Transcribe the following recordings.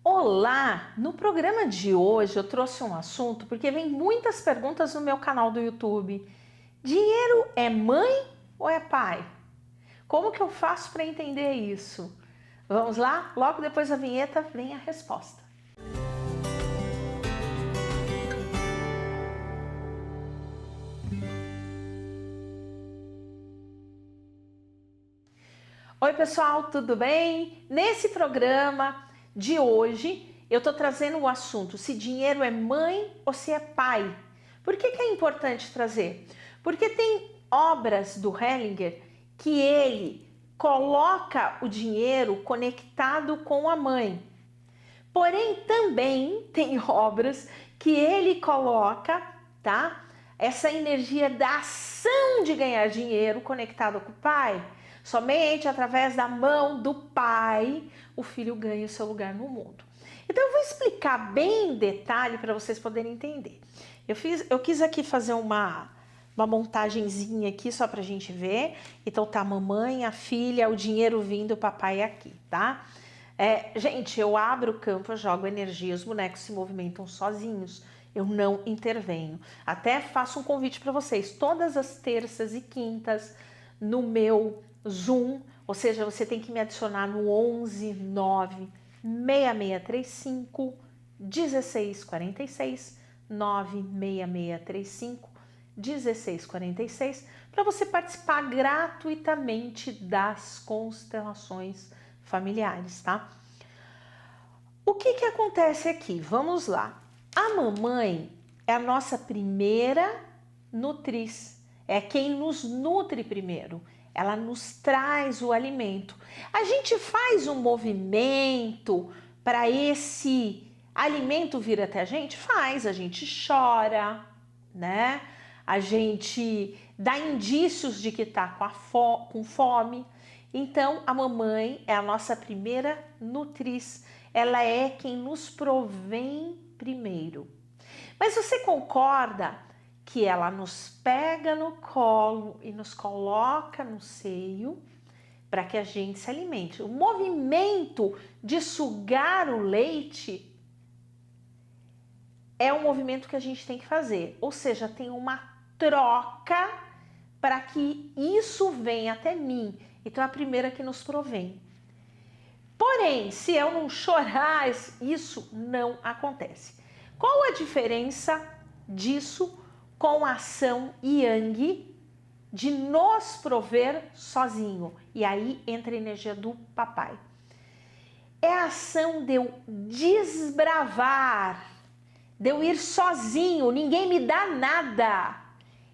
Olá! No programa de hoje eu trouxe um assunto porque vem muitas perguntas no meu canal do YouTube. Dinheiro é mãe ou é pai? Como que eu faço para entender isso? Vamos lá? Logo depois da vinheta vem a resposta. Oi pessoal, tudo bem? Nesse programa de hoje eu tô trazendo o assunto se dinheiro é mãe ou se é pai. Por que é importante trazer? Porque tem obras do Hellinger que ele coloca o dinheiro conectado com a mãe. Porém, também tem obras que ele coloca, tá? Essa energia da ação de ganhar dinheiro conectado com o pai. Somente através da mão do pai o filho ganha o seu lugar no mundo. Então eu vou explicar bem em detalhe para vocês poderem entender. Eu quis aqui fazer uma montagenzinha aqui só pra gente ver. Então tá a mamãe, a filha, o dinheiro vindo, o papai aqui, tá? Gente, eu abro o campo, eu jogo energia, os bonecos se movimentam sozinhos, eu não intervenho. Até faço um convite para vocês, todas as terças e quintas no meu Zoom, ou seja, você tem que me adicionar no 11 9 6635 1646 96635 1646 para você participar gratuitamente das constelações familiares, tá? O que acontece aqui? Vamos lá. A mamãe é a nossa primeira nutriz, é quem nos nutre primeiro. Ela nos traz o alimento. A gente faz um movimento para esse alimento vir até a gente? Faz, a gente chora, né? A gente dá indícios de que tá com fome. Então, a mamãe é a nossa primeira nutriz. Ela é quem nos provém primeiro. Mas você concorda que ela nos pega no colo e nos coloca no seio para que a gente se alimente? O movimento de sugar o leite é um movimento que a gente tem que fazer. Ou seja, tem uma troca para que isso venha até mim. Então é a primeira que nos provém. Porém, se eu não chorar, isso não acontece. Qual a diferença disso com a ação Yang de nos prover sozinho? E aí entra a energia do papai. É a ação de eu desbravar, de eu ir sozinho, ninguém me dá nada.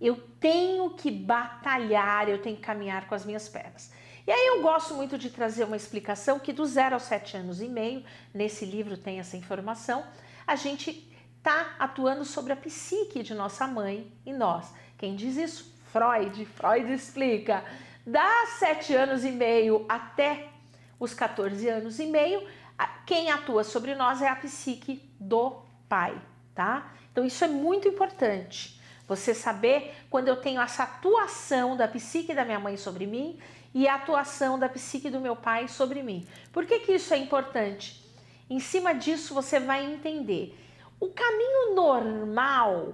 Eu tenho que batalhar, eu tenho que caminhar com as minhas pernas. E aí eu gosto muito de trazer uma explicação que do 0 aos 7 anos e meio, nesse livro tem essa informação, a gente está atuando sobre a psique de nossa mãe e nós. Quem diz isso? Freud. Freud explica. Das 7 anos e meio até os 14 anos e meio, quem atua sobre nós é a psique do pai, tá? Então isso é muito importante. Você saber quando eu tenho essa atuação da psique da minha mãe sobre mim e a atuação da psique do meu pai sobre mim. Por que isso é importante? Em cima disso você vai entender. O caminho normal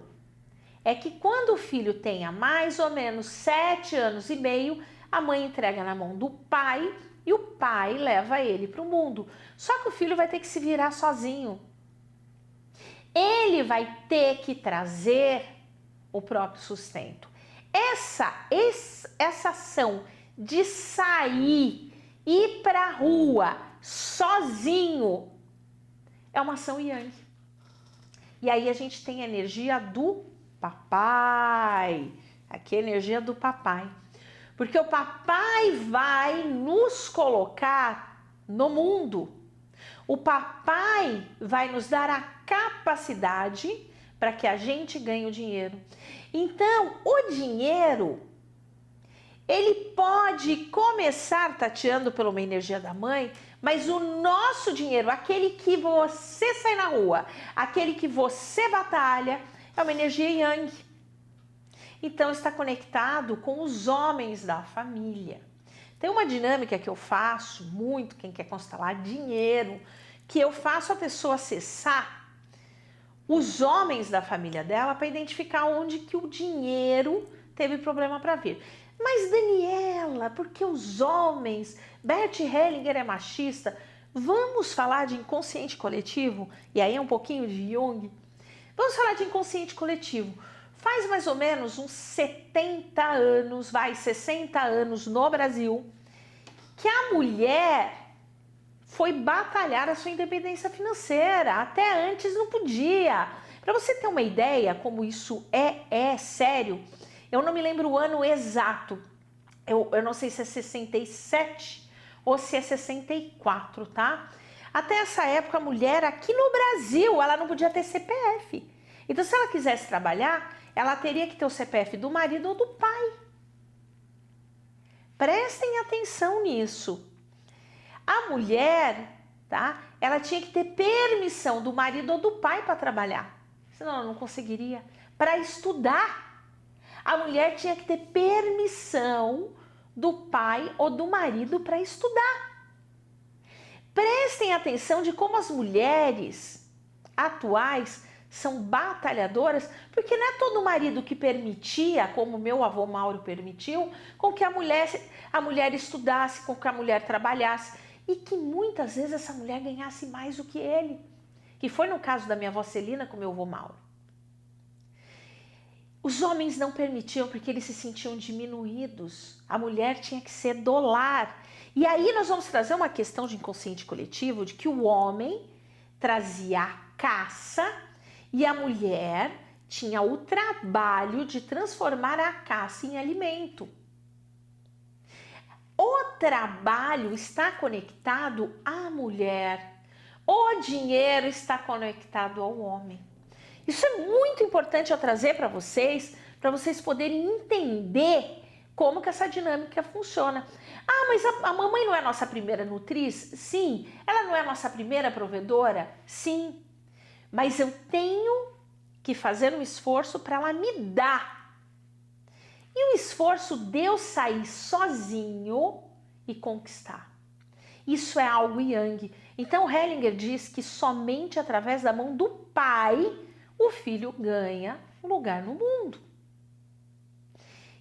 é que quando o filho tenha mais ou menos 7 anos e meio, a mãe entrega na mão do pai e o pai leva ele para o mundo. Só que o filho vai ter que se virar sozinho. Ele vai ter que trazer o próprio sustento. Essa ação de sair, ir para a rua sozinho, é uma ação Yang. E aí a gente tem a energia do papai. Aqui é a energia do papai. Porque o papai vai nos colocar no mundo. O papai vai nos dar a capacidade para que a gente ganhe o dinheiro. Então, o dinheiro, ele pode começar tateando pela uma energia da mãe, mas o nosso dinheiro, aquele que você sai na rua, aquele que você batalha, é uma energia Yang. Então, está conectado com os homens da família. Tem uma dinâmica que eu faço muito, quem quer constelar dinheiro, que eu faço a pessoa acessar os homens da família dela para identificar onde que o dinheiro teve problema para vir. Mas Daniela, porque os homens, Bert Hellinger é machista, vamos falar de inconsciente coletivo? E aí é um pouquinho de Jung. Vamos falar de inconsciente coletivo. Faz mais ou menos uns 70 anos, 60 anos no Brasil, que a mulher foi batalhar a sua independência financeira. Até antes não podia. Para você ter uma ideia como isso é sério, eu não me lembro o ano exato. Eu não sei se é 67 ou se é 64, tá? Até essa época, a mulher aqui no Brasil, ela não podia ter CPF. Então, se ela quisesse trabalhar, ela teria que ter o CPF do marido ou do pai. Prestem atenção nisso. A mulher, tá? Ela tinha que ter permissão do marido ou do pai para trabalhar. Senão ela não conseguiria. Para estudar, a mulher tinha que ter permissão do pai ou do marido para estudar. Prestem atenção de como as mulheres atuais são batalhadoras, porque não é todo marido que permitia, como meu avô Mauro permitiu, com que a mulher estudasse, com que a mulher trabalhasse, e que muitas vezes essa mulher ganhasse mais do que ele, que foi no caso da minha avó Celina com meu avô Mauro. Os homens não permitiam porque eles se sentiam diminuídos. A mulher tinha que ser do lar. E aí nós vamos trazer uma questão de inconsciente coletivo, de que o homem trazia a caça e a mulher tinha o trabalho de transformar a caça em alimento. O trabalho está conectado à mulher. O dinheiro está conectado ao homem. Isso é muito importante eu trazer para vocês poderem entender como que essa dinâmica funciona. Ah, mas a mamãe não é a nossa primeira nutriz? Sim. Ela não é a nossa primeira provedora? Sim. Mas eu tenho que fazer um esforço para ela me dar. E o esforço de eu sair sozinho e conquistar. Isso é algo Yang. Então Hellinger diz que somente através da mão do pai o filho ganha um lugar no mundo.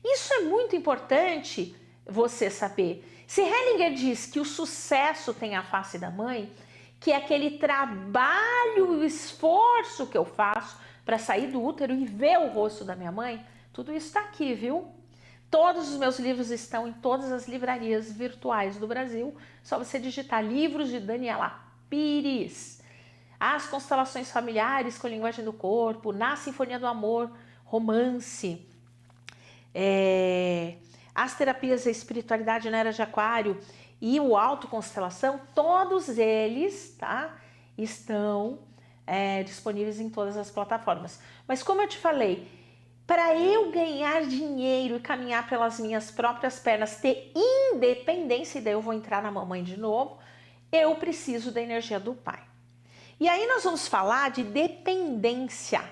Isso é muito importante você saber. Se Hellinger diz que o sucesso tem a face da mãe, que é aquele trabalho, o esforço que eu faço para sair do útero e ver o rosto da minha mãe, tudo isso está aqui, viu? Todos os meus livros estão em todas as livrarias virtuais do Brasil. Só você digitar livros de Daniela Pires. As constelações familiares com a linguagem do corpo, Na Sinfonia do Amor, romance. As terapias da espiritualidade na Era de Aquário e o autoconstelação, todos eles, tá, estão disponíveis em todas as plataformas. Mas como eu te falei, para eu ganhar dinheiro e caminhar pelas minhas próprias pernas, ter independência, e daí eu vou entrar na mamãe de novo, eu preciso da energia do pai. E aí nós vamos falar de dependência.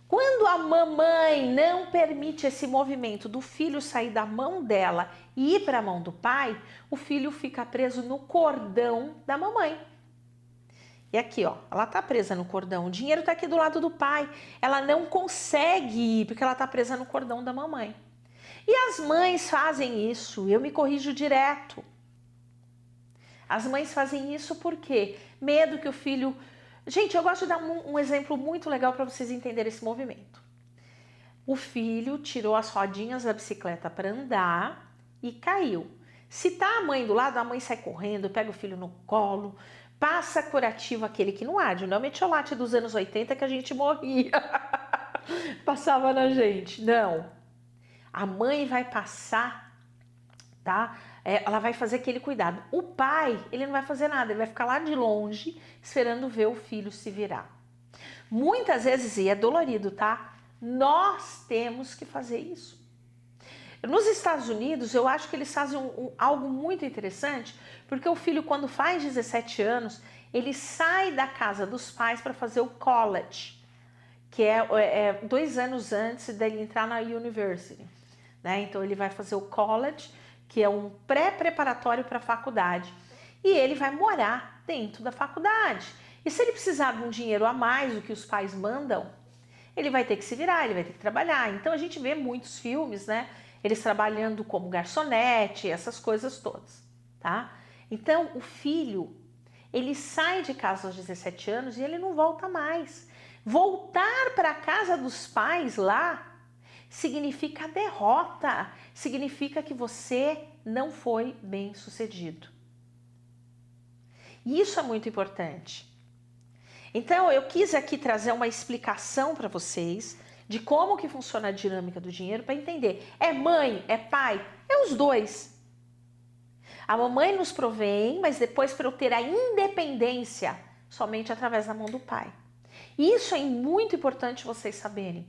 Quando a mamãe não permite esse movimento do filho sair da mão dela e ir para a mão do pai, o filho fica preso no cordão da mamãe. E aqui, ó, ela tá presa no cordão, o dinheiro tá aqui do lado do pai, ela não consegue ir porque ela tá presa no cordão da mamãe. E as mães fazem isso, eu me corrijo direto. As mães fazem isso porque medo que o filho... Gente, eu gosto de dar um exemplo muito legal para vocês entenderem esse movimento. O filho tirou as rodinhas da bicicleta para andar e caiu. Se tá a mãe do lado, a mãe sai correndo, pega o filho no colo, passa curativo aquele que não arde, não é o metiolate dos anos 80 que a gente morria. Passava na gente, não. A mãe vai passar, tá? Ela vai fazer aquele cuidado. O pai, ele não vai fazer nada, ele vai ficar lá de longe, esperando ver o filho se virar. Muitas vezes, e é dolorido, tá? Nós temos que fazer isso. Nos Estados Unidos, eu acho que eles fazem algo muito interessante, porque o filho, quando faz 17 anos, ele sai da casa dos pais para fazer o college, que é 2 anos antes dele entrar na university, né? Então ele vai fazer o college, que é um pré-preparatório para a faculdade. e ele vai morar dentro da faculdade. E se ele precisar de um dinheiro a mais do que os pais mandam, ele vai ter que se virar, ele vai ter que trabalhar. Então a gente vê muitos filmes, né? Eles trabalhando como garçonete, essas coisas todas, tá? Então o filho, ele sai de casa aos 17 anos e ele não volta mais. Voltar para a casa dos pais lá significa derrota, significa que você não foi bem sucedido. E isso é muito importante. Então eu quis aqui trazer uma explicação para vocês de como que funciona a dinâmica do dinheiro para entender. É mãe, é pai, é os dois. A mamãe nos provém, mas depois para eu ter a independência, somente através da mão do pai. E isso é muito importante vocês saberem.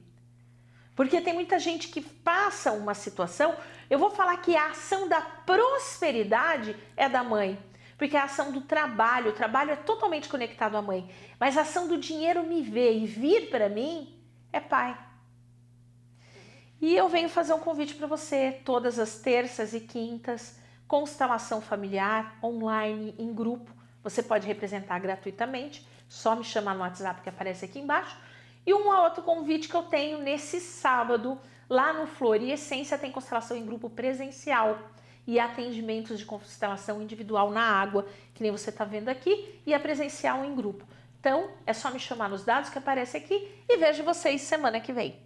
Porque tem muita gente que passa uma situação, eu vou falar que a ação da prosperidade é da mãe. Porque a ação do trabalho, o trabalho é totalmente conectado à mãe. Mas a ação do dinheiro me ver e vir para mim é pai. E eu venho fazer um convite para você, todas as terças e quintas, constelação familiar, online, em grupo. Você pode representar gratuitamente, só me chamar no WhatsApp que aparece aqui embaixo. E um outro convite que eu tenho nesse sábado, lá no Flor e Essência, tem constelação em grupo presencial e atendimentos de constelação individual na água, que nem você está vendo aqui, e a presencial em grupo. Então, é só me chamar nos dados que aparece aqui e vejo vocês semana que vem.